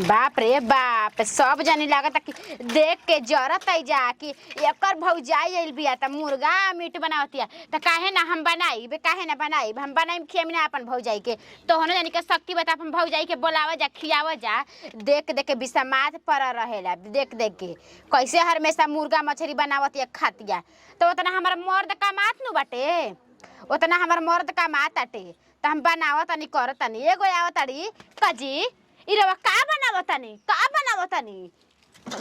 बाप रे बाप सब जानी लागत कि देख के जरत आई जा कि एकर भौजाई आइल बिया त मुर्गा मीट बनावतिया त काहे ना हम बनाई बे काहे ना बनाई हम बनाई खियामी ना अपन भौजाई के तो होने जानी के शक्ति बता अपन भौजाई के बोलावा जा खियावा जा देख देख के बिसमात पर रहेला देख देख के कैसे हमेशा मुर्गा मछली बनावतिया खातिया तो उतना हमारा मर्द कमात नु बाटे उतना हमार मर्द कमात आटे त हम बनावतनी करतनी एगो आवतड़ी कजी इरवा का बनावतनी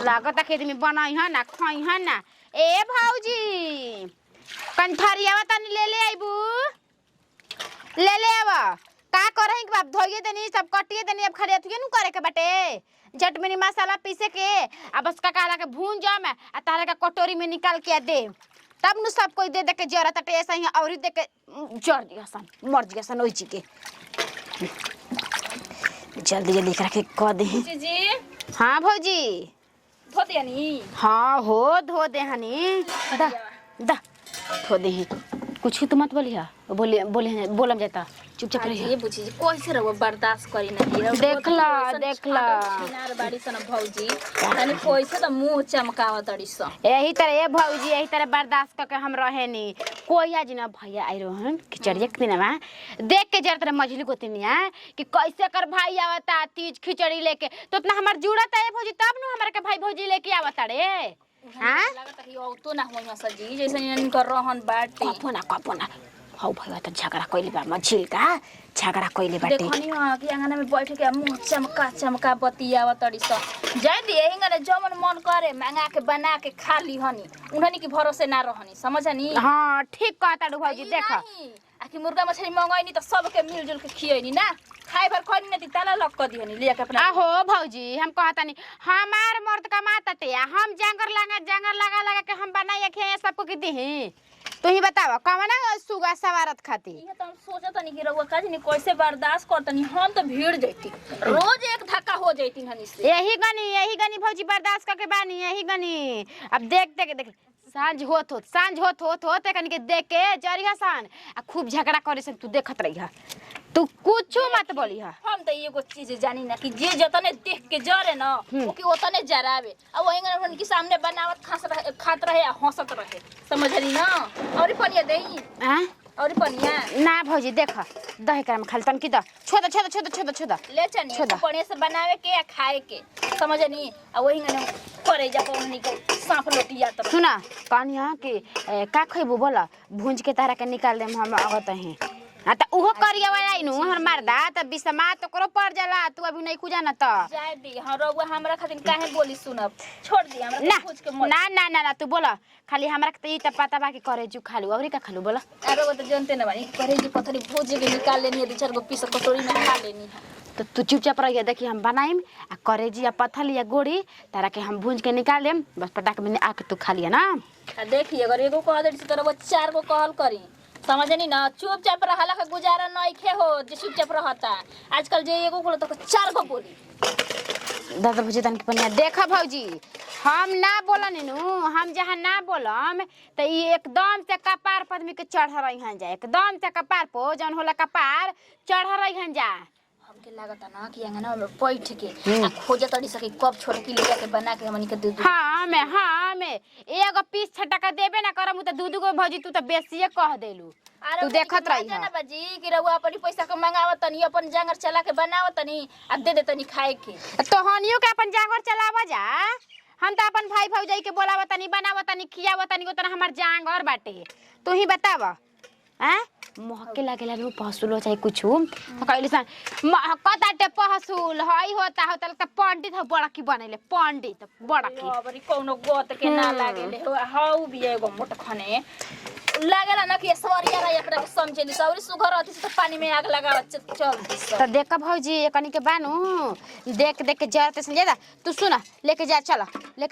लागत कि आदमी बनाई है ना खाई है ना ए भौजी कंठरियावा तनी ले आइबू ले आवा का करही के बाप धोइए देनी सब कटिए देनी अब खड़े अथुए नु करे के बाटे चटनी मसाला पीसे के अब उसका काला के भून जा मैं आ तारा का कटोरी में निकाल के दे तब नु सब कोई दे दे के जरत अटे ऐसा ही औरी दे के जर दिया सन मर दिया सन ओई जी के जल्दी जल्दी करके कह दे जी। हाँ भौजी धो दे हनी। हाँ हो धो दे हनी दा दा धो दे कुछ तो मत बोलिया बोलम जाता चुपचाप रहिए बुझी कैसे रहो बर्दाश्त करी ना देखला छिनार बाड़ी सन भौजी तनी कैसे त मुंह चमकावा तड़ी स यही तरह ए भौजी यही तरह बर्दाश्त करके हम रहे नी कोई आज ना भैया आई रहन खिचड़िया के दिनवा देख के जरा तरह मछली को तिनिया कि कैसे कर भाई आवता तीज खिचड़ी लेके तो उतना हमार जुड़त है भौजी तब नु हमरा के भाई भौजी लेके आवता रे हां लागत है ओ तो ना होई सजी जैसे इन कर रहन बाटे कपोना हौ भैया त झगड़ा कइले बा मछली का झगड़ा कइले बाटे देखनी हां कि अंगना में बैठ के मुंह चमका बतियावा तड़ी स जाय दे हिंगने जमन मन करे मांगा के बना के खा ली हनी उन्हनी के भरोसे ना रहनी समझनी हां ठीक कहता डू भौजी देख आखि मुर्गा मछली मंगाइनी त सबके मिलजुल के खियैनी ना खाए भर खैनी न ती ताला लक क दिहनी लिया के अपना आहो भौजी हम कहतानी हमार मर्द कमाते हम जांगर लगा के हम बनाई के सबको की दी तू ही बतावा कवना सुगा सवारत खाती ये त हम सोचतनी कि रउआ काजी नि कैसे बर्दाश्त करतनी हम त भीड़ जैती रोज एक धक्का हो जैती हनी से यही गनी भौजी बर्दाश्त करके बानी यही गनी अब देख सांझ होत कनी के देख के जरिया सान आ खूब झगड़ा करे से तू देखत रहिया तू कुछ मत बोलिहा हम त एगो चीज जानी ना कि जे जतने देख के जरे ना ओके ओतने जरावे अब वही के सामने बनावत खात रहे हंसत रहे समझली ना और पनिया देई हां और पनिया ना भौजी देख दही करम खाली तन की द छोदा ले चनी पनिया से बनावे के या खाए के समझनी आ वही ने करे जा पवनी के सांप लोटिया त सुना कनिया कि का खइबू बोला भूंज के तारा के निकाल देम हम आवत हैं आ त उहो करिया वाला इनु हमर मर्दा त बिसमा तो करो पड़ जाला तू अभी नहीं खुजा न त जाय दी हम रउआ हमरा खातिर काहे बोली सुनब छोड़ दी हमरा पूछ के मत ना तू बोला खाली हमरा के त पता बा कि करे जू खालू औरी का खालू बोला अरे वो त जानते न बानी करे जी पथरी भूज के निकाल लेनी दो चार गो पीस कटोरी में खा लेनी तो तू चुपचाप रहिए देखी हम बनाइम आ करे जी पथल या गोड़ी तारा के हम भूंज के निकाल लेम बस पटाक में आके तू खा लिया ना देखिए अगर एगो कह दे तो वो चार गो कहल करी समझनी ना चुपचाप रहला का गुजारा नहीं खे हो जे चुपचाप रहता आजकल जे एगो बोलो तो चार गो बोली दादा भौजी तन के पनिया देखा भौजी हम ना बोलन नु हम जहां ना बोलम त ई एकदम से कपार पर आदमी के चढ़ रही हन जा एकदम से कपार पो जन होला कपार चढ़ रही हन जा हमके लागता ना कि अंगना में बैठ के आ खोजे तड़ी सके कब छोड़ के लेके बना के हमनी के दूध हां में एगो पीस छटका देबे ना करम त दूध को भौजी तू त बेसिए कह देलू तू देखत रही है ना बाजी कि रउआ अपनी पैसा के मंगावत तनी अपन जांगर चला के बनावत तनी आ दे तनी खाए के तो हनियो के अपन जांगर चलावा जा हम त अपन भाई भौजाई के बोलावत तनी बनावत तनी खियावत तनी उतना हमर जांगर बाटे तू ही बतावा हैं महके लागेला नु पहसुल हो चाहे कुछु कहली सन महकताटे पहसुल हई होता त पंडित ह बड़ा की बनेले पंडित बड़ा की अबरी कोनो गोत के ना लागेले हाउ भी एगो मोट खने लागेला ना कि सवरिया रे एकरा के समझेली सवरी सुगर अथि से पानी में आग लगावत चल त देख भौजी एकनी के बानू देख के जरते से ज्यादा तू सुना लेके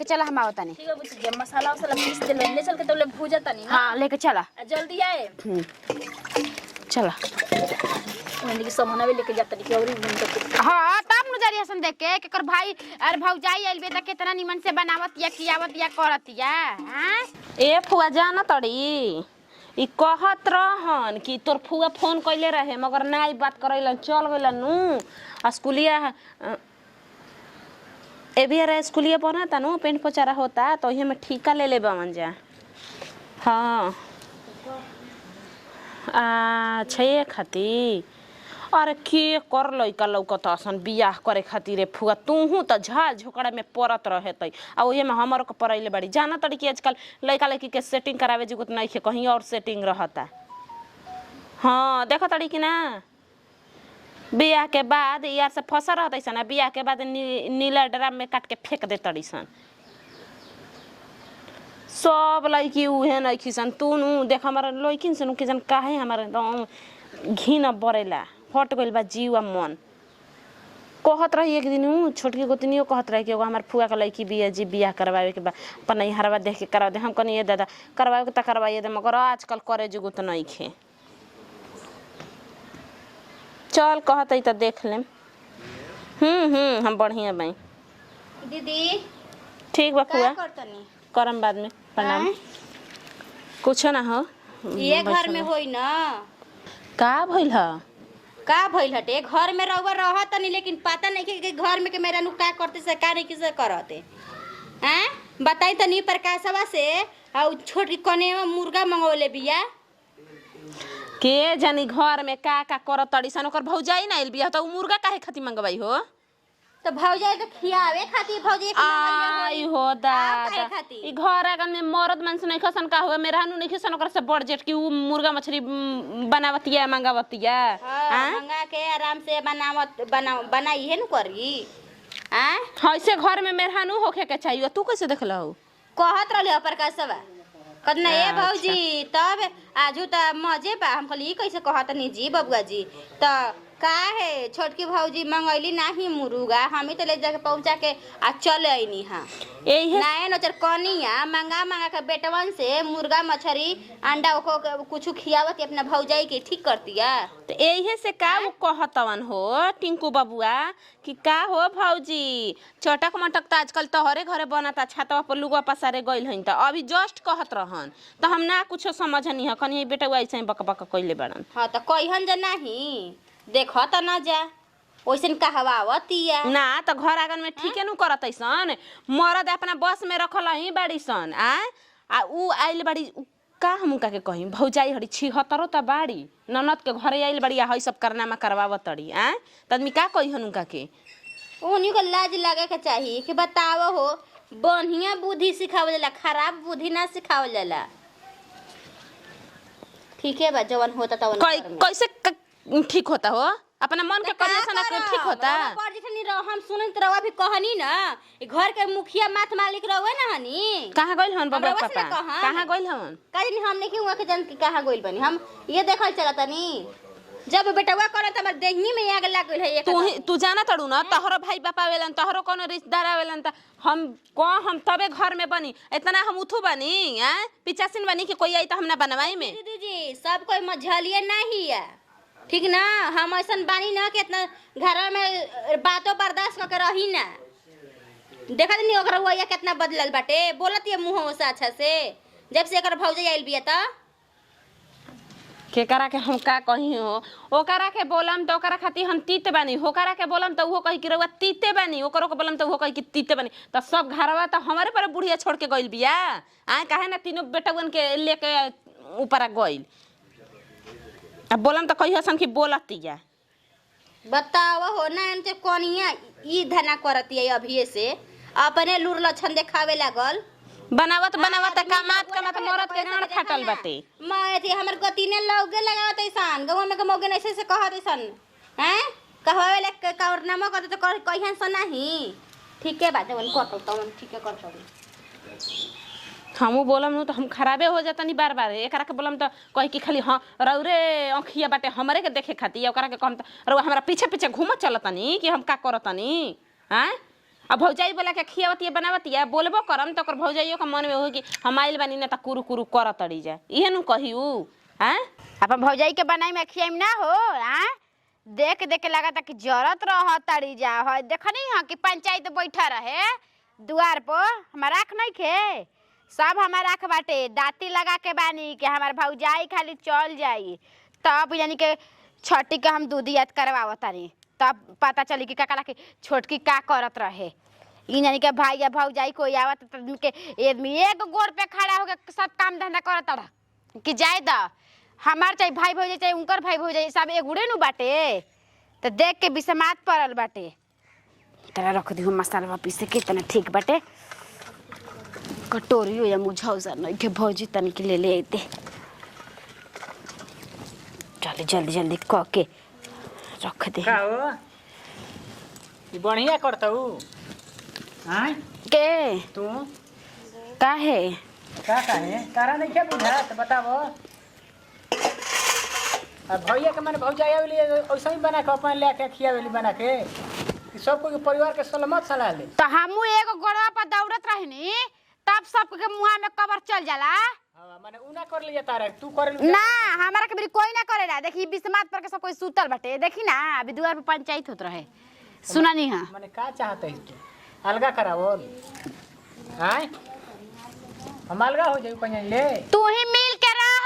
चला हम आवतनी ठीक है बुझ जे मसाला वसाला पीस दे ले चल के तोले भूजा तनी हां लेके चला जल्दी आए चला उन्हें के सामान लेके जाता नहीं और हां तब न जरिया सन देख के कर भाई अरे भौजाई आइल बे त कितना निमन से बनावत या खियावत या करत या हां ए फुआ जाना तड़ी ई कहत रहन कि तोर फुआ फोन कइले रहे मगर नाई बात करैलन चल गइलन नु स्कूलिया ए भी अरे स्कूलिया पढ़ना था नु पेंट पोचारा होता तो ये में ठीका ले ले बमन जा। हाँ अच्छा ये खाती अरे के कर लइका लौकत असन बियाह करे खातिर रे फुआ तूहू त झाल झोकड़ा में परत रहेतै आ ओहे में हमर को परैले बड़ी जाना तड़ी कि आजकल लइका लइकी के सेटिंग करावे जुगत नहीं खे कहीं और सेटिंग रहता। हाँ देखो तड़ी कि ना बियाह के बाद यार से फंसा रहतै सन बियाह के बाद नीला ड्राम में काट के फेंक दे तड़ी सन सब लइकी उहे नहीं खिसन तू नु देख हमारा लइकिन से नु कि जन काहे हमारे घिन बरेला हट गइल बा जीव मन कहत रही एक दिन छोटकी गोतनियो कहत रही कि एगो हमार फुआ के लइकी बिया जी बियाह करवावे के बा अपन हरवा देख के करवा दे हम कनी ये दादा करवावे के त करवाइए दे मगर आजकल करे जुगो त नहीं खे चल कहतई त देख लेम। हम बढ़िया बाई दीदी ठीक बा फुआ करतनी करम बाद में प्रणाम कुछ ना हो ये घर में होई ना का भइल ह का भइल हटे घर में रहुआ रहत नहीं लेकिन पता नहीं कि घर में के मेरा नु का करते से का नहीं किसे करते हैं बताई तनी प्रकाशवा से आ छोटी कनेवा मुर्गा मंगवले बिया के जानी घर में का करत तड़ी सन ओकर भौजाई ना आइल बिया त उ मुर्गा काहे खाती मंगवाई हो तो भौजाई के खियावे खातिर भौजी के आई हो दादा खातिर ई घर आगन में मरद मानस नहीं खसन का हुआ मेरा नु नहीं खसन ओकर से बड़ जेट की उ मुर्गा मछली बनावतिया मंगावतिया हां मंगा के आराम से बनाई है नु करी हैं ऐसे घर में मेरा नु होखे के चाहिए तू कैसे देखला हो कहत रहले प्रकाशवा कतना ए भौजी तब आजू त मजे बा हम कहली कैसे कहत नहीं जी बबुआ जी त का है छोटकी भौजी मंगैली नाही मुर्गा हम ही तो ले जाके पहुंचा के आ चले आईनी हां एही नाय नचर कनिया मंगा के बेटवन से मुर्गा मछली अंडा को कुछ खियावत अपना भौजाई के ठीक करतिया तो एही से का वो कहतवन हो टिंकू बबुआ कि का हो भौजी चटक मटक त आजकल तोहरे घरे बनता छतवा पर लुगा पसारे गइल हइन त अभी जस्ट कहत रहन त हम ना कुछ समझनी ह कनी बेटा ऐसे बक बक कइले बड़न। हां त कहिहन जे नाही देखो त ना जा ओइसन कहवावतिया ना त घर आंगन में ठीके नु करतैसन मरद अपना बस में रखल ही बाड़ी सन आ उ आइल बाड़ी का हम का के कहि भौजाई हड़ी 76 त बाड़ी ननद के घरे आइल बाड़ी हई सब करनामा करवावतड़ी त आदमी का कहि हनु का के उन्हीं को लाज लगे के चाहिए कि बतावो हो बढ़िया बुद्धि सिखावल जाला खराब बुद्धि ना सिखावल जाला ठीक है बा जवन होता तवन कैसे ठीक होता हो अपना मन के करिया से ना ठीक होता पर जितनी हम सुनत रवा भी कहनी ना घर के मुखिया माथ मालिक रहुए ना हनी कहां गइल हन बाबा पापा कहां गइल हन काहे हम नहीं हुआ के जन की कहां गइल बनी हम ये देखल चलतनी जब बेटवा करत हमर देहनी में आग लाग गइल है तू जाना तड़ू ना तोहरो भाई बापा आवेलन तोहरो कोनो रिश्तेदार आवेलन त हम तबे घर में बनी इतना हम उठू बनी पिचासिन बनी कि कोई आई त हम ना बनवाई में दीदी जी सब कोई मझलिए नहीं है ठीक ना हम ऐसा बानी ना कि इतना घर में बातों बर्दाश्त करके रही ना देखा नहीं ओकरा हुआ कितना बदलल बाटे बोलत ये मुंह से अच्छा से जब से एकर भौजाई आइल बिया त केकरा के हम का कही हो ओकरा के बोलम त ओकरा खाती हम तीते बानी होकरा के बोलम त उहो कही कि रउआ तीते बानी ओकरो के बोलम त उहो कही कि तीते बानी त सब घरवा त हमारे पर बुढ़िया छोड़ के गइल बिया काहे ना तीनों बेटवन के लेके ऊपर गइल अब बोलम त कही हसन कि बोलतिया बताओ हो ना इनके कोनिया ई धना करतिया अभी से अपने लूर लछन देखावे लागल बनावत कामात मरद के गांड फाटल बाटे मैं थी हमर गतिने लौगे लगावत ऐसान गवा में के मौगे ऐसे से कहत ऐसन हैं कहवे ले कौर नाम करत तो कहिहन स नाही ठीक है बात वन करत तो हम ठीक है करत हमू बोलम न तो हम खराबे हो जातनी बार बार एकरा के बोलम त कहि कि खाली हां रौरे अंखिया बाटे हमरे के देखे खाती ओकरा के कहम त रौ हमरा पीछे पीछे घूमत चलतनी कि हम का करतनी हैं अब भौजाई बोला के खियावतिया बनावतिया बोलबो करम त ओकर भौजाइयो के मन में हो कि हम आइल बानी ना त कुरु कुरु करतड़ी जा इहे नु कहिउ हैं अपन भौजाई के बनाई में खियाम ना हो हैं देख देख के लागता कि जरत रहतड़ी जा है देखनी हां कि पंचायत बैठा रहे द्वार पर हमारा आँख नहीं खे सब हमारा आँख बाटे दाती लगा के बानी कि हमार भौजाई खाली चल जाई तब यानी के छठी के हम दूध याद करवावतानी तब पता चली कि काकला के छोटकी का करत रहे ई जानी के भाई या भौजाई कोई आवत त आदमी के आदमी एक गोड़ पे खड़ा होके सब काम धंधा करत रहा कि जाए द हमार चाहे भाई भौजाई चाहे उनकर भाई भौजाई सब एगुड़े नु बाटे तो देख के बिसमात पड़ल बाटे। तेरा रख दी मसाला पीसे के तना ठीक बाटे कटोरी हो या मुझौसा नहीं के भौजी तन के ले आते चल जल्दी जल्दी क के रख दे। का हो ई बढ़िया करतऊ हां के तू काहे का है तारा नहीं क्या बुझात बताबो। अब भैया के माने भौजाई वाली ऐसा ही बना के अपन लेके खियावेली बना के कि सब कोई परिवार के सलामत सलाह ले। तो हमू एगो गोड़वा पर दौड़त रहनी तब सबके मुंह में कबर चल जाला। हां माने उ ना कर लिया तारा तू कर ना हमारा के भी कोई ना करेला। देखी बिस्मात पर के सब कोई सूतल बाटे देखी ना अभी दुआर पे पंचायत होत रहे सुना नहीं हां माने का चाहते है तू अलगा करावो हां हम अलगा हो जाई कहीं ले तू ही मिल के रह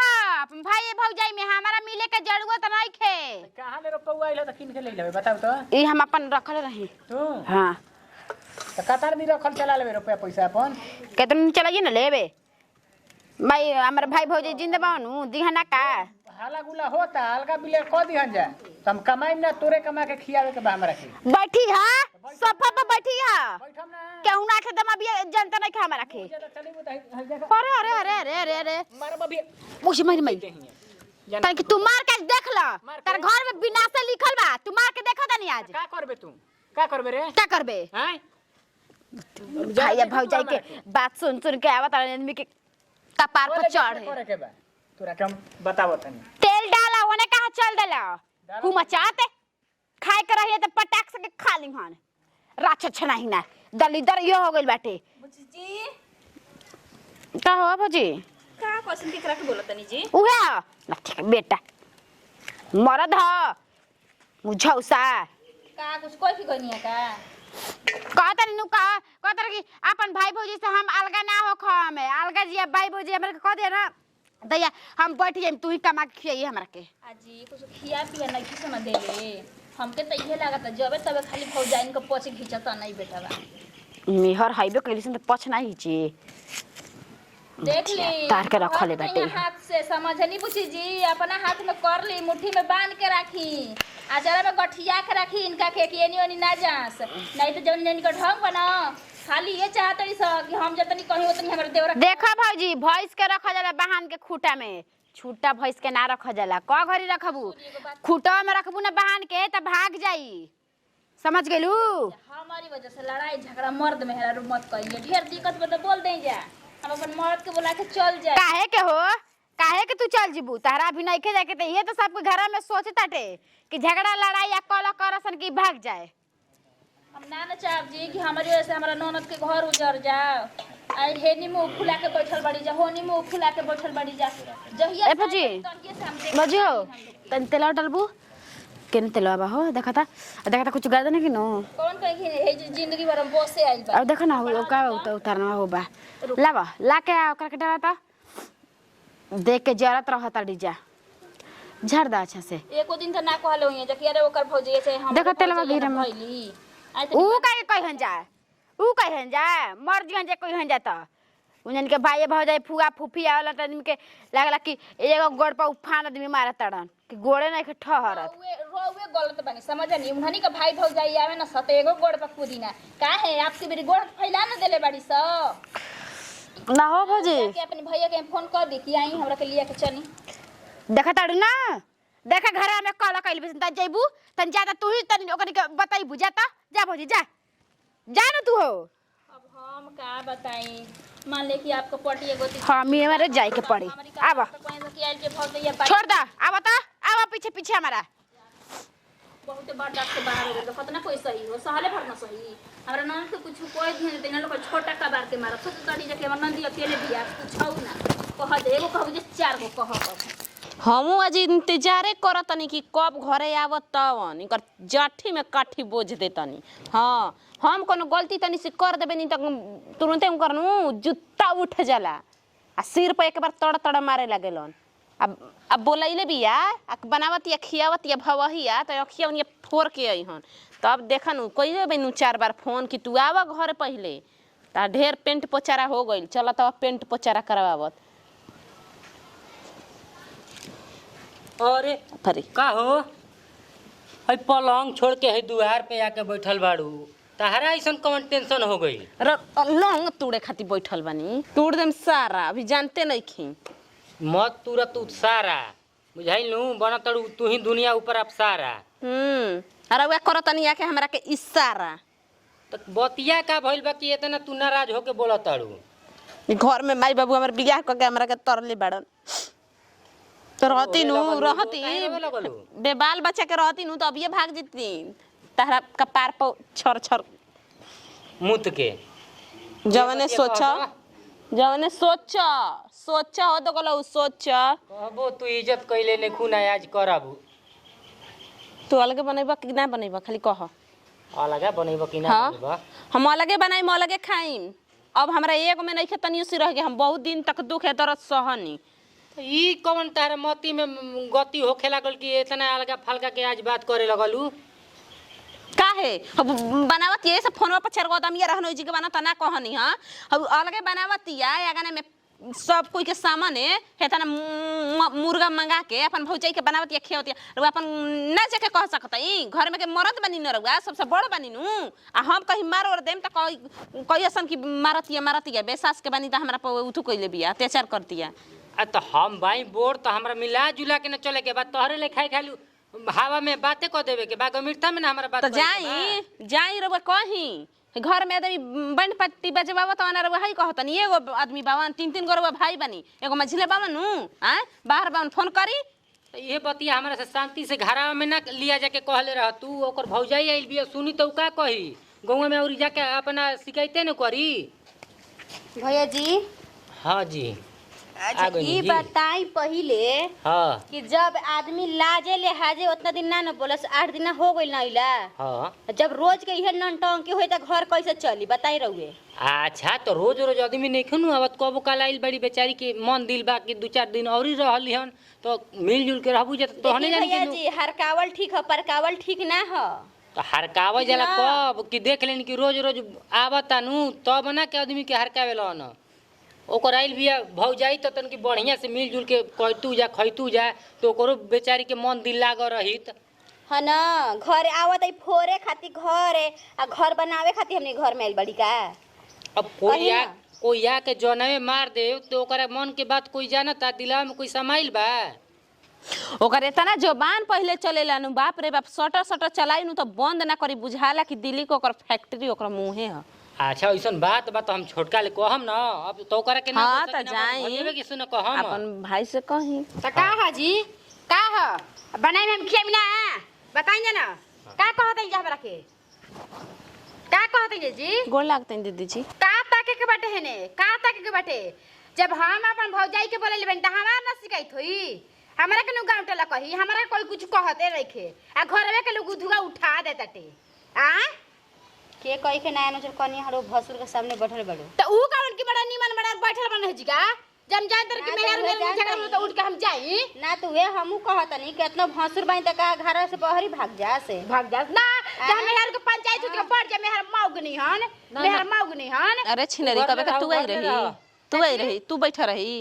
भाई भौजाई में हमारा मिले के जरूरत नहीं खे। कहां ले रुपया आइलो त किन के ले लेबे बताओ तो ई हम अपन रखल रही तू हां त कतार दी रखल चला लेबे रुपया पैसा अपन केतन चलाइए ना लेबे भाई हमारे भाई भौजाई जिंदा बानू दिहना का हाला गुला होता अलगा बिले क दिहन जा हम कमाई ना तोरे कमा के खियावे के बा हमरा के बैठी हां सोफा पर बैठी हां बैठम ना केहू ना के दमा भी जनता नहीं खा हमारा के ज्यादा चली बता अरे अरे अरे अरे अरे अरे मार बबी मुझे मारी मारी तन कि तू मार के देख ल तेरे घर में विनाश लिखल बा तू मार के देखा तनी आज का करबे तू का करबे रे क्या करबे हैं भैया भौजाई के बात सुन सुन के आवत आदमी के कपार पर चढ़ करे के बा तोरा के हम बतावो तनी तेल डाला ओने कहां चल देला हु मचाते खाए के रहिए त पटाक से खा ली हन राछ छनाही ना दलिदर यो हो गइल बाटे बुची जी का हो भौजी का क्वेश्चन के करा के बोलत तनी जी उहे ना ठीक बेटा मरद ह मुझौसा का कुछ कोई भी कोई नहीं है का कहता नु कहता कि अपन भाई भौजी से हम अलगा ना हो खा में अलगा जी भाई भौजी हमरा के कह दे ना दैया हम बैठ जाइम तू ही कमा के खियाई हमरा के आजी कुछ खिया पिया नहीं खिस ना देले हमके त इहे लागत जबे तबे खाली भौजाइन को पछ घिचता नहीं बेटा बा मेहर हाईवे कइली से पछ ना हिची देख ली तार के रखले बाटे हाथ से समझनी बुची जी अपना हाथ में कर ली मुट्ठी में बांध के रखी आचारा में गठिया के रखी इनका के एनी ओनी ना जास नहीं तो जवन इनका ढंग बना खाली ये चाहतड़ी स कि हम जतनी कहीं उतनी हमर देवरा देखा भौजी भैंस के रखा जाला बहान के खूटा में छूटा भैंस के ना रखा जाला क घरी रखबू खूटा में रखबू ना बहान के त भाग जाई समझ गेलू हमारी वजह से लड़ाई झगड़ा मर्द मेहरा रू मत करिए ढेर दिक्कत बता बोल दे जा हम अपन मर्द के बुला के चल जाए काहे के हो काहे के तू चल जीबू तारा भी नहीं के जाके त ये तो सबके घर में सोचताटे कि झगड़ा लड़ाई या कल करसन की भाग जाए हम ना चाहब जी कि हमारी वजह से हमारा ननद के घर उजड़ जाओ आई हेनी मुंह खुला के बैठल बड़ी जा होनी मुंह खुला के बैठल बड़ी जा जहिया ए भौजी भौजी हो तन तेल डलबू केन तेल बा हो देखा था कुछ गादा नहीं कि नो कौन कहीं हे जिंदगी भर हम बोसे आइल बा अब देखा ना हो का उतारना हो बा लावा ला के ओकरा के डराता देख के जरत रहता डीजा झड़ दा अच्छा से एको दिन त ना कहले होइए जकि अरे ओकर भौजी से हम देखा तेलवा गिरे में भइली ऊ काहे कहन जा मर जिहन जे कहन जा त उनन के भाई भौजाई फुआ फूफी आवला त आदमी के लागला कि एगो गोड़ पर उफान आदमी मारत तड़न कि गोड़े नहीं के ठहरत रोवे गलत बनी समझनी उन्हनी के भाई भौजाई आवे ना सत एगो गोड़ पर कूदी ना काहे आपके मेरी गोड़ फैला ना देले बाड़ी स ना हो भौजी के अपने भैया के फोन कर दी कि आई हमरा के लिए के चली देखा ताड़ू ना देखा घर में कल कइल बिसन त जइबू तन ज्यादा तू ही तन ओकनी के बताई बुझा त जा भौजी जा न तू हो अब हम का बताई मान ले कि आपको पटी एगो हां मी हमारे जाए के पड़ी आवा छोड़ दा आवा त आवा पीछे पीछे हमारा बहुत बार डाक के बाहर हो गए तो कितना कोई सही हो सहले भरना सही हमरा नन के कुछ कोई ध्यान देते ना लोग छोटा का बार के मारा तो तड़ी जाके हमर नंदी अकेले बिया कुछ हो ना कह दे एगो कहू जे चार गो कह हमू आज इंतजारे करतनी कि कब घरे आवत तवन इनकर जाठी में काठी बोझ देतनी हाँ हम कोनो गलती तनी से कर देबे नहीं त तुरंते उनकर नु जूता उठ जाला आ सिर पे एक बार तड़ तड़ मारे लागेलन अब बोलैले बिया आ बनावत या खियावत या भवहिया त अखिया उनिया फोर के आई हन तब देखा नु कइले बेनु 4 बार फोन कि तू आवा घर पहले ता ढेर पेंट पोचारा हो गइल। चल तब पेंट पोचारा करवावत। अरे फरी का हो हई पलंग छोड़ के हई दुआर पे आके बैठल बाड़ू तहरा ऐसन कौन टेंशन हो गई? लौंग तूड़े खातिर बैठल बानी। तूड़ देम सारा अभी जानते नहीं खी। मत तुरत सारा बुझाइलू बना तड़ू तू ही दुनिया ऊपर अब सारा। अरे वे करो तनी आके हमरा के इशारा। तो बतिया का भइल बा कि इतना तू नाराज होके बोला तड़ू? घर में माई बाबू हमर बियाह क के हमरा के तरले बाड़न तो रहती नु रहती बेबाल बच्चा के रहती नु तो अब ये भाग जीती तहरा कपार पर छर छर मुत के जवने सोचा हो तो गलो सोचा कहबो तू इज्जत कइले ने खून आज करबू। तू अलगे बनेबा कि ना बनेबा खाली कह। अलगे बनेबा कि ना हाँ? बनेबा? हम अलगे बनाई अलगे खाइम। अब हमरा एक में नहीं खे तनियो सी रह गए हम बहुत दिन तक दुख है दर्द सहनी। ई कौन तार मती में गति होखे लागल कि इतना अलगा फलका के आज बात करे लगलू? काहे अब बनावत ये सब फोनवा पर छरगो दम ये रहनो जी के बना तना कहनी हां अब अलगे बनावत या आगने में सब कोई के सामने हेतना मुर्गा मंगा के अपन भौजाई के बनावत या खेवत या अपन ना जाके कह सकत ई घर में के मरद बनी न रहुआ सबसे बड़ बनी नु आ हम कहीं मार और देम त कई असन की मारत या बेसास के बनी त हमरा पर उठू कइले बिया अत्याचार करतिया। आ तो हम भाई बोर तो हमरा मिला जुला के न चले के बाद तोहरे ले खाई खालू हवा में बातें क देवे के बा गमिरता में ना हमरा बात तो जाई रहुआ कहीं घर में आदमी बंड पट्टी बजवावत वाला रहुआ हई कहतनी एगो आदमी बावन 3 गो रहुआ भाई बनी एगो मझिले बावन नु आ बाहर बावन फोन करी ये बतिया हमरा से शांति से घरा में ना लिया जाके कहले रह तू ओकर भौजाई आइल बिया सुनी तो का कही गांव में और जाके अपना शिकायते न करी। भैया जी हां जी अच्छा ई बताई पहिले हां कि जब आदमी लाजे लेहाजे उतना दिन ना न बोलस 8 दिन हो गइल ना इला हां जब रोज के इहे ननटंकी होई त घर कैसे चली बताई रहुए। अच्छा तो रोज रोज आदमी नहीं खनु आवत कबो काल आइल बड़ी बेचारी के मन दिल बा कि 2-4 दिन और ही रहली हन तो मिलजुल के रहबू जत तो हने जानी भैया जी हरकावल ठीक है परकावल ठीक ना हो तो हरकावे जाला कब कि देख लेन कि रोज रोज आवता नु तब ना के आदमी के हरकावेला न ओकर आइल बिया भौजाई तो तन की बढ़िया से मिलजुल के कहतू जा खैतू जा तो ओकरो बेचारी के मन दिल लाग रहित है ना घर आवत है फोरे खातिर घर है आ घर बनावे खातिर हमने घर में आइल बड़ी का। अब कोई आके जनवे मार दे तो ओकरा मन के बात कोई जानता दिला में कोई समाइल बा ओकर इतना जबान पहले चलेला नु बाप रे बाप सटर चलाई नु तो बंद ना करी बुझाला कि दिल्ली को ओकर फैक्ट्री ओकर मुंहे ह। अच्छा ऐसन बात बा तो हम छोटका ले कहम ना अब तो ओकरा के ना हां त जाई कि सुन कहम अपन भाई से कही त का हाजी का ह बनाई में हम खियामिना बताइए ना का कहत है हमरा के का कहत है जी गोड़ लागते दीदी जी का ताके के बाटे है ने का ताके के बाटे जब हम अपन भौजाई के बोले लेबन त हमार ना शिकायत होई हमरा के नु गांव टला कही हमरा कोई कुछ कहते रखे आ घरवे के लोग उधुगा उठा देताटे आ के कहि के नया नजर कनी हरो भसुर के सामने बैठल बड़ो त ऊ कावन की बड़ा निमन बड़ा बैठल बन है जी का जम जाए तर के मेहर में झगड़ा में तो उठ के हम जाई ना तो वे हमहू कहतनी केतना भसुर बाई त का घर से बहरी भाग जा ना जब मेहर के पंचायत के पड़ जा मेहर माउगनी हन अरे छिनरी कबे का तू आई रही तू बैठा रही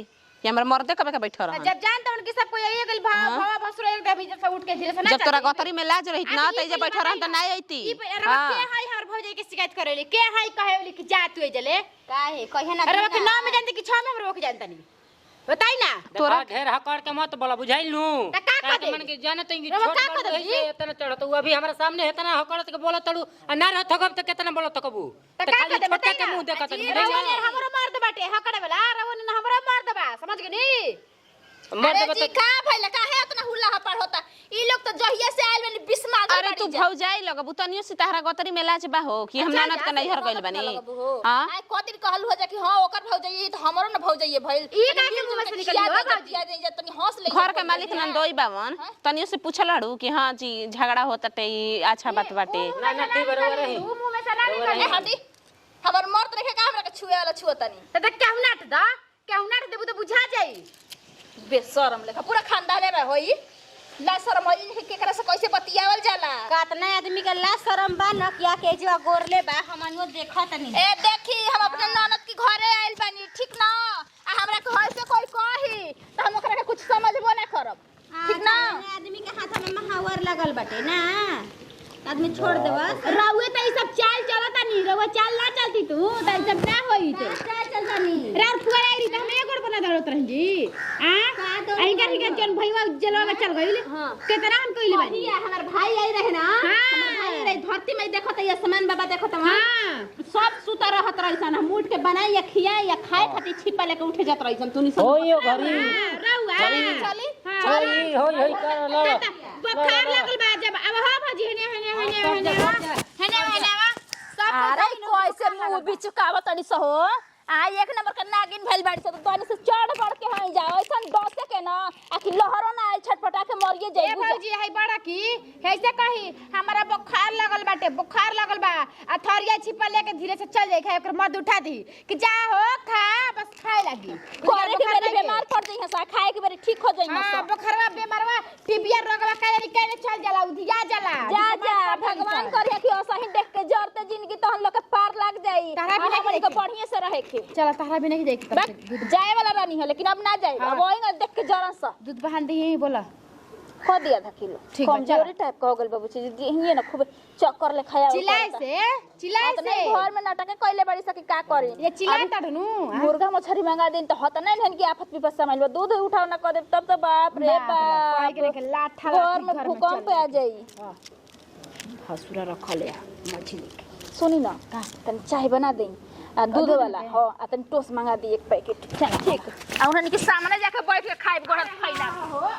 कि हमरा मर्दे कबे का बैठा रहा जब जानत उनके सब कोई आई गइल भाव भसुर एक दबी जैसे उठ के धीरे से ना जब तोरा गतरी में लाज रही ना त जे बैठा रहा त ना आईती हां के हाय हर भौजाई के शिकायत करेली के हाय कहेली कि जा तू जले काहे कहे ना अरे के नाम में जानती कि छ में हम रोक जानतनी बताई ना तोरा ढेर हकार के मत बोला बुझाइल नु त का कर दे मन के जानत कि छोट बड़ है इतना चढ़त अभी हमरा सामने इतना हकार के बोला तड़ू आ ना रह थकब त कितना बोला तकबू त खाली छोटा के मुंह देखत हमरो मार दे बाटे हकड़े वाला रवन न हमरो मार देबा समझ गनी मर देबा जी का भइल काहे इतना हुल्ला हपड़ होता ई लोग तो जहिया से आइल बनी बिस्मा अरे तू भौजाई लगबू तनियो से तहरा गतरी में लाज बा हो कि हम ननद के नैहर गइल बनी हां आई कतिर कहल हो जा कि हां ओकर भौजाई तो हमरो न भौजाई भइल ई का के मुंह में से निकली हो दिया दे जा तनी हंस ले घर के मालिक नंदोई बावन तनियो से पूछल हड़ू कि हां जी झगड़ा होतटे ई अच्छा बात बाटे ना ठीक बरोबर रही मुंह में से ना निकली हटी हमर मर्द रखे का हमरा के छुए वाला छुअतनी त केहू नाट देबू तो बुझा जाई बेशरम लेखा पूरा खानदाने में होई ला शरम इन केकरा से कैसे बतियावल जाला। कतना आदमी के ला शरम बा न किया के जो गोरले बा हमनियो देखत नहीं। ए देखी हम अपने ननद के घरे आइल बानी ठीक ना आ हमरा के हर से कोई कही त हम ओकरा के कुछ समझबो ना करब ठीक ना। आदमी के हाथ में महावर लगल बाटे ना आदमी छोड़ देवा। रउए त ई सब चाल चलता नहीं रउए चाल ना चलती तू त ई सब ना होई त चाल चलता नहीं रात फुआ आई त हमें गोड़ बना दड़त रह जी आ आई का जन भईवा जलवा में चल गइल केतना हम कइले बानी। हमर भाई आई रहे ना हमर भाई रे धरती में देखत ये समान बाबा देखत हां सब सुता रहत रहिसन हम उठ के बनाई या खियाई या खाए खातिर छिपा लेके उठे जात रहिसन तूनी सब होइयो घरी रउआ चली चली होई कर लो बुखार लगल बा जब अब हो भजी हेने अरे कैसे मुंह बिचकावत तनी सहो आ एक नंबर के नागिन भइल बाड़ी से तो तनी से चढ़ बढ़ के हई जाओ ऐसन डसे के ना आखि लहरो ना आइल छटपटा के मरिए जाई। ए भौजी है बड़ा की कैसे कही हमरा बुखार लगल बाटे बुखार लगल बा आ थरिया छिपा लेके धीरे से चल जाई खाए ओकर मत उठा दी कि जा हो खा बस खाए लगी करे के बेरे बीमार पड़ जाई हसा खाए के बेरे ठीक हो जाई ना हां बुखारवा बेमारवा टीबिया रोगवा काहे चल जाला उधिया जाला जा जा भगवान करे कि असही देख के जरते जिंदगी तो हम लोग के पार लग जाई तारा भी नहीं के बढ़िया से रहे के चला तारा भी नहीं जाई जाए वाला रानी है लेकिन अब ना जाए अब ओइंगा देख के जरन सा दूध बहान दी बोला खो दिया था किलो ठीक बा, कमजोरी टाइप का हो गल बाबू जी दिहिए ना खूब चक्कर ले खाया चिल्लाए से घर में नाटक कइले बड़ी सकी का करी ये चिल्लाए तड़नु मुर्गा मछली मंगा दिन तो हत नहीं हन की आफत विपद समझ लो दूध उठाओ ना करे तब तो बाप रे बाप के लाठा घर में भूकंप आ जाई हसुरा रखल है मछली सुनी ना तन चाय बना दें दूध वाला हो आ तन टोस्ट मंगा दी एक पैकेट ठीक आ उन्होंने के सामने जाके बैठ के खाए गोड़ फैला